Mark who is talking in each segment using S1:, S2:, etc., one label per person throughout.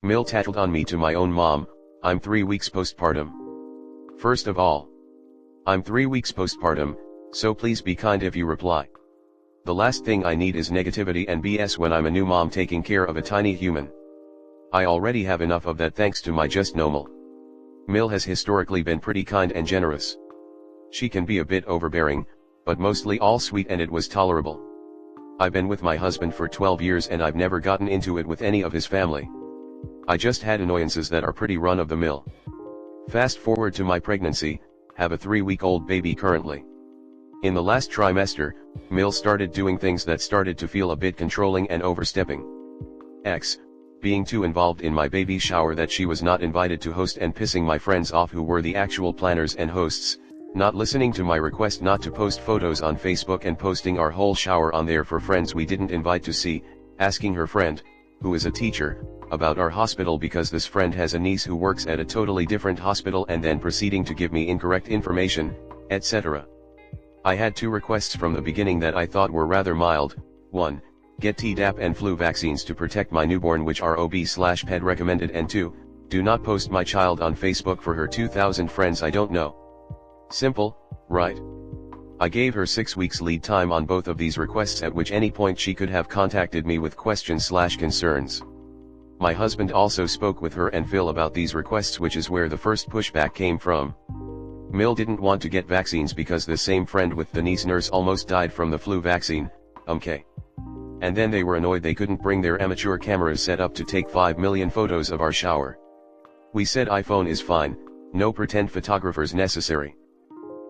S1: Mill tattled on me to my own mom, I'm 3 weeks postpartum. First of all, I'm 3 weeks postpartum, so please be kind if you reply. The last thing I need is negativity and BS when I'm a new mom taking care of a tiny human. I already have enough of that thanks to my just normal. Mill has historically been pretty kind and generous. She can be a bit overbearing, but mostly all sweet and it was tolerable. I've been with my husband for 12 years and I've never gotten into it with any of his family. I just had annoyances that are pretty run of the mill. Fast forward to my pregnancy, have a 3-week-old baby currently. In the last trimester, Mill started doing things that started to feel a bit controlling and overstepping. Being too involved in my baby shower that she was not invited to host and pissing my friends off who were the actual planners and hosts, not listening to my request not to post photos on Facebook and posting our whole shower on there for friends we didn't invite to see, asking her friend, who is a teacher, about our hospital because this friend has a niece who works at a totally different hospital and then proceeding to give me incorrect information, etc. I had 2 requests from the beginning that I thought were rather mild. 1. Get Tdap and flu vaccines to protect my newborn which are OB/PED recommended, and 2. Do not post my child on Facebook for her 2,000 friends I don't know. Simple, right? I gave her 6 weeks lead time on both of these requests, at which any point she could have contacted me with questions/concerns. My husband also spoke with her and Phil about these requests, which is where the first pushback came from. Mill didn't want to get vaccines because the same friend with the niece nurse almost died from the flu vaccine, And then they were annoyed they couldn't bring their amateur cameras set up to take 5 million photos of our shower. We said iPhone is fine, no pretend photographers necessary.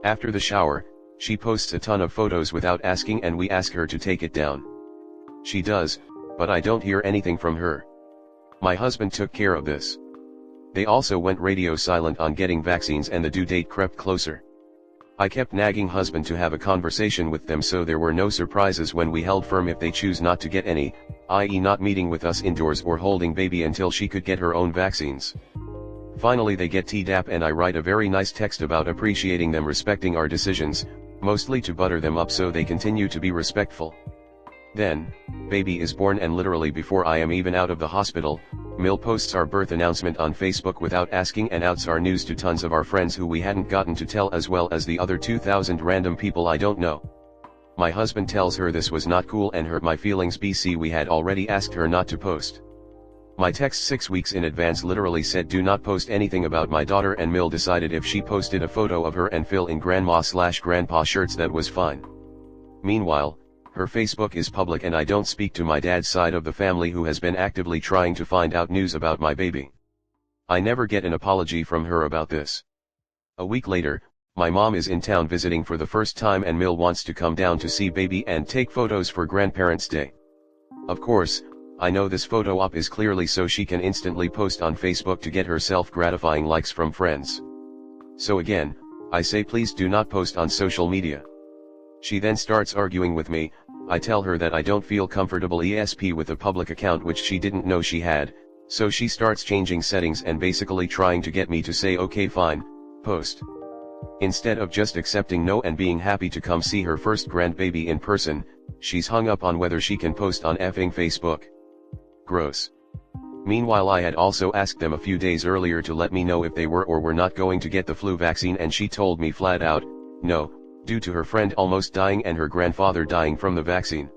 S1: After the shower, she posts a ton of photos without asking and we ask her to take it down. She does, but I don't hear anything from her. My husband took care of this. They also went radio silent on getting vaccines and the due date crept closer. I kept nagging husband to have a conversation with them so there were no surprises when we held firm if they choose not to get any, i.e. not meeting with us indoors or holding baby until she could get her own vaccines. Finally they get Tdap and I write a very nice text about appreciating them respecting our decisions, mostly to butter them up so they continue to be respectful. Then, baby is born and literally before I am even out of the hospital, Mill posts our birth announcement on Facebook without asking and outs our news to tons of our friends who we hadn't gotten to tell, as well as the other 2,000 random people I don't know. My husband tells her this was not cool and hurt my feelings. We had already asked her not to post. My text 6 weeks in advance literally said do not post anything about my daughter, and Mill decided if she posted a photo of her and Phil in grandma/grandpa shirts that was fine. Meanwhile, her Facebook is public and I don't speak to my dad's side of the family who has been actively trying to find out news about my baby. I never get an apology from her about this. A week later, my mom is in town visiting for the first time and Mill wants to come down to see baby and take photos for Grandparents' Day. Of course, I know this photo op is clearly so she can instantly post on Facebook to get herself gratifying likes from friends. So again, I say please do not post on social media. She then starts arguing with me. I tell her that I don't feel comfortable with a public account which she didn't know she had, so she starts changing settings and basically trying to get me to say okay fine, post. Instead of just accepting no and being happy to come see her first grandbaby in person, she's hung up on whether she can post on effing Facebook. Gross. Meanwhile I had also asked them a few days earlier to let me know if they were or were not going to get the flu vaccine and she told me flat out, no, due to her friend almost dying and her grandfather dying from the vaccine.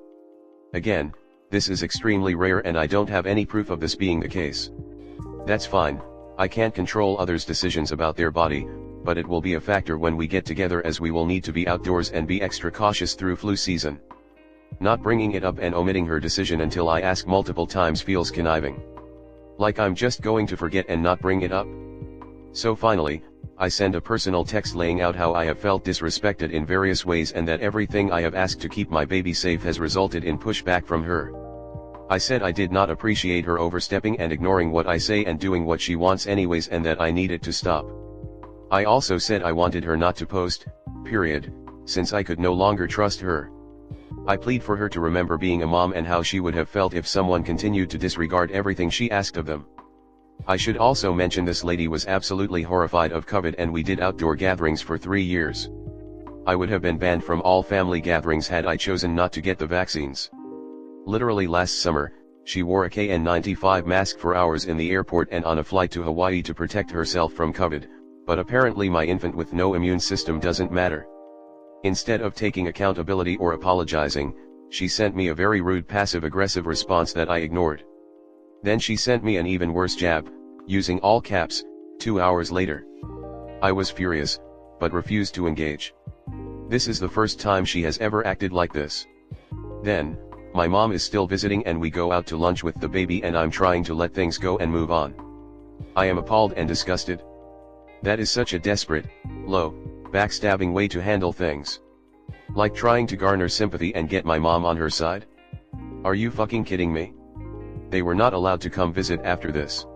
S1: Again, this is extremely rare and I don't have any proof of this being the case. That's fine, I can't control others' decisions about their body, but it will be a factor when we get together as we will need to be outdoors and be extra cautious through flu season. Not bringing it up and omitting her decision until I ask multiple times feels conniving. Like I'm just going to forget and not bring it up. So finally, I send a personal text laying out how I have felt disrespected in various ways and that everything I have asked to keep my baby safe has resulted in pushback from her. I said I did not appreciate her overstepping and ignoring what I say and doing what she wants anyways, and that I needed to stop. I also said I wanted her not to post, period, since I could no longer trust her. I plead for her to remember being a mom and how she would have felt if someone continued to disregard everything she asked of them. I should also mention this lady was absolutely horrified of COVID and we did outdoor gatherings for 3 years. I would have been banned from all family gatherings had I chosen not to get the vaccines. Literally last summer, She wore a KN95 mask for hours in the airport and on a flight to Hawaii to protect herself from COVID, but apparently my infant with no immune system doesn't matter. Instead of taking accountability or apologizing, she sent me a very rude passive-aggressive response that I ignored. Then she sent me an even worse jab, using all caps, 2 hours later. I was furious, but refused to engage. This is the first time she has ever acted like this. Then, my mom is still visiting and we go out to lunch with the baby and I'm trying to let things go and move on. I am appalled and disgusted. That is such a desperate, low, backstabbing way to handle things. Like trying to garner sympathy and get my mom on her side? Are you fucking kidding me? They were not allowed to come visit after this.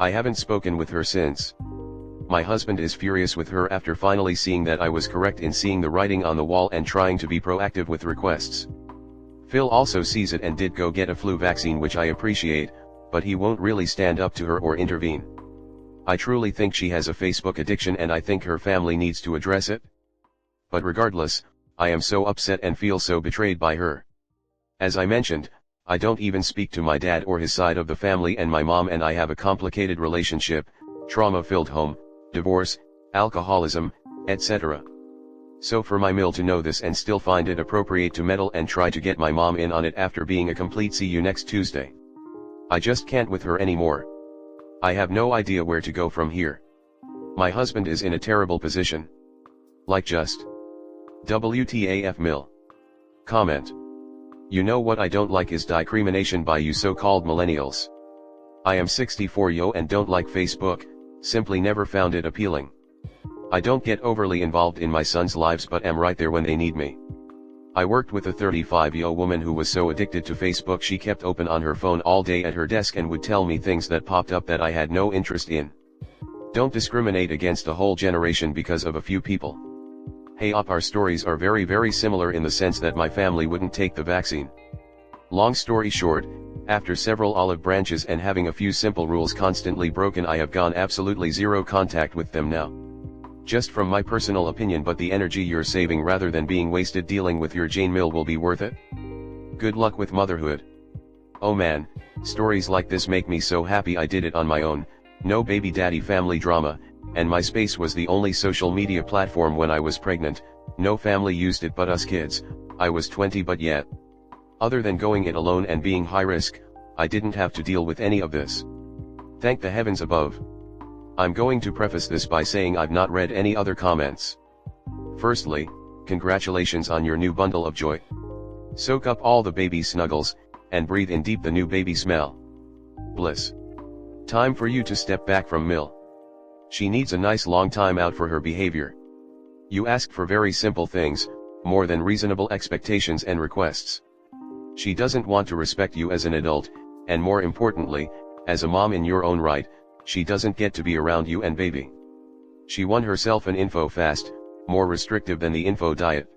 S1: I haven't spoken with her since. My husband is furious with her after finally seeing that I was correct in seeing the writing on the wall and trying to be proactive with requests. Phil also sees it and did go get a flu vaccine, which I appreciate, but he won't really stand up to her or intervene. I truly think she has a Facebook addiction and I think her family needs to address it. But regardless, I am so upset and feel so betrayed by her. As I mentioned, I don't even speak to my dad or his side of the family, and my mom and I have a complicated relationship, trauma-filled home, divorce, alcoholism, etc. So for my mill to know this and still find it appropriate to meddle and try to get my mom in on it after being a complete see you next Tuesday. I just can't with her anymore. I have no idea where to go from here. My husband is in a terrible position. Like just. WTAF mill. Comment. You know what I don't like is discrimination by you so-called millennials. I am 64 yo and don't like Facebook, simply never found it appealing. I don't get overly involved in my son's lives but am right there when they need me. I worked with a 35-year-old woman who was so addicted to Facebook she kept open on her phone all day at her desk and would tell me things that popped up that I had no interest in. Don't discriminate against a whole generation because of a few people. Hey up, our stories are very similar in the sense that my family wouldn't take the vaccine. Long story short, after several olive branches and having a few simple rules constantly broken, I have gone absolutely zero contact with them now. Just from my personal opinion, but the energy you're saving rather than being wasted dealing with your Jane Mill will be worth it. Good luck with motherhood. Oh man, stories like this make me so happy I did it on my own, no baby daddy family drama, and MySpace was the only social media platform when I was pregnant, no family used it but us kids. I was 20 but yet. Other than going it alone and being high risk, I didn't have to deal with any of this. Thank the heavens above. I'm going to preface this by saying I've not read any other comments. Firstly, congratulations on your new bundle of joy. Soak up all the baby snuggles, and breathe in deep the new baby smell. Bliss. Time for you to step back from Mill. She needs a nice long time out for her behavior. You ask for very simple things, more than reasonable expectations and requests. She doesn't want to respect you as an adult, and more importantly, as a mom in your own right, she doesn't get to be around you and baby. She won herself an info fast, more restrictive than the info diet.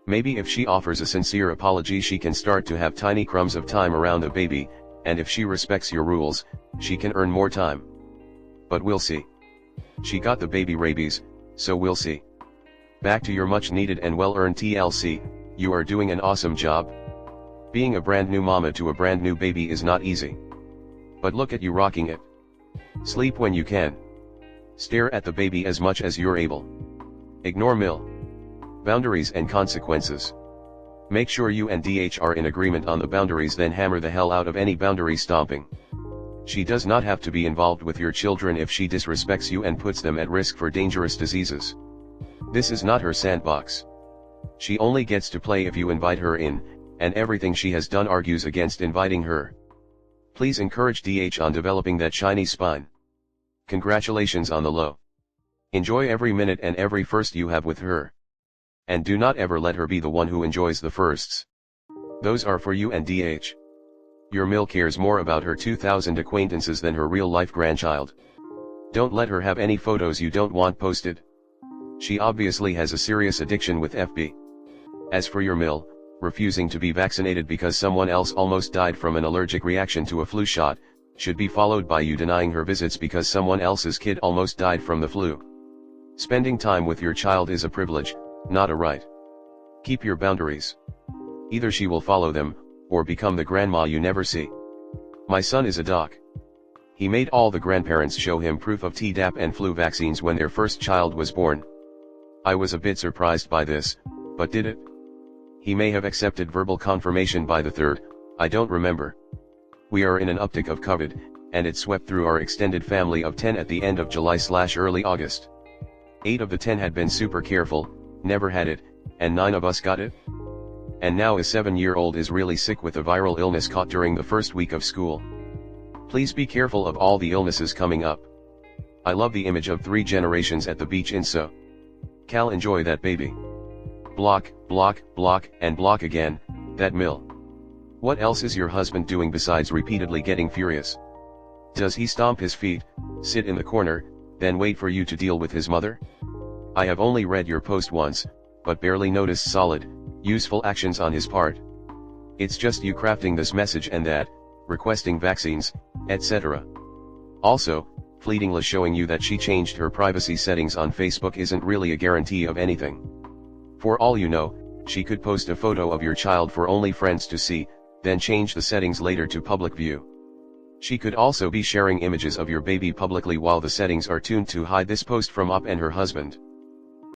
S1: Maybe if she offers a sincere apology she can start to have tiny crumbs of time around the baby, and if she respects your rules, she can earn more time. But we'll see. She got the baby rabies, so we'll see. Back to your much needed and well earned TLC, you are doing an awesome job. Being a brand new mama to a brand new baby is not easy. But look at you rocking it. Sleep when you can. Stare at the baby as much as you're able. Ignore Mill. Boundaries and consequences. Make sure you and DH are in agreement on the boundaries, then hammer the hell out of any boundary stomping. She does not have to be involved with your children if she disrespects you and puts them at risk for dangerous diseases. This is not her sandbox. She only gets to play if you invite her in, and everything she has done argues against inviting her. Please encourage DH on developing that shiny spine. Congratulations on the low. Enjoy every minute and every first you have with her. And do not ever let her be the one who enjoys the firsts. Those are for you and DH. Your Mill cares more about her 2,000 acquaintances than her real-life grandchild. Don't let her have any photos you don't want posted. She obviously has a serious addiction with FB. As for your Mill, refusing to be vaccinated because someone else almost died from an allergic reaction to a flu shot, should be followed by you denying her visits because someone else's kid almost died from the flu. Spending time with your child is a privilege, not a right. Keep your boundaries. Either she will follow them, or become the grandma you never see. My son is a doc. He made all the grandparents show him proof of Tdap and flu vaccines when their first child was born. I was a bit surprised by this, but did it? He may have accepted verbal confirmation by the third, I don't remember. We are in an uptick of COVID, and it swept through our extended family of 10 at the end of July/early August. 8 of the 10 had been super careful, never had it, and 9 of us got it? And now a 7-year-old is really sick with a viral illness caught during the first week of school. Please be careful of all the illnesses coming up. I love the image of 3 generations at the beach in So. Cal, enjoy that baby. Block, block, block, and block again, that mill. What else is your husband doing besides repeatedly getting furious? Does he stomp his feet, sit in the corner, then wait for you to deal with his mother? I have only read your post once, but barely noticed solid, useful actions on his part. It's just you crafting this message and that, requesting vaccines, etc. Also, fleetingly showing you that she changed her privacy settings on Facebook isn't really a guarantee of anything. For all you know, she could post a photo of your child for only friends to see, then change the settings later to public view. She could also be sharing images of your baby publicly while the settings are tuned to hide this post from Up and her husband.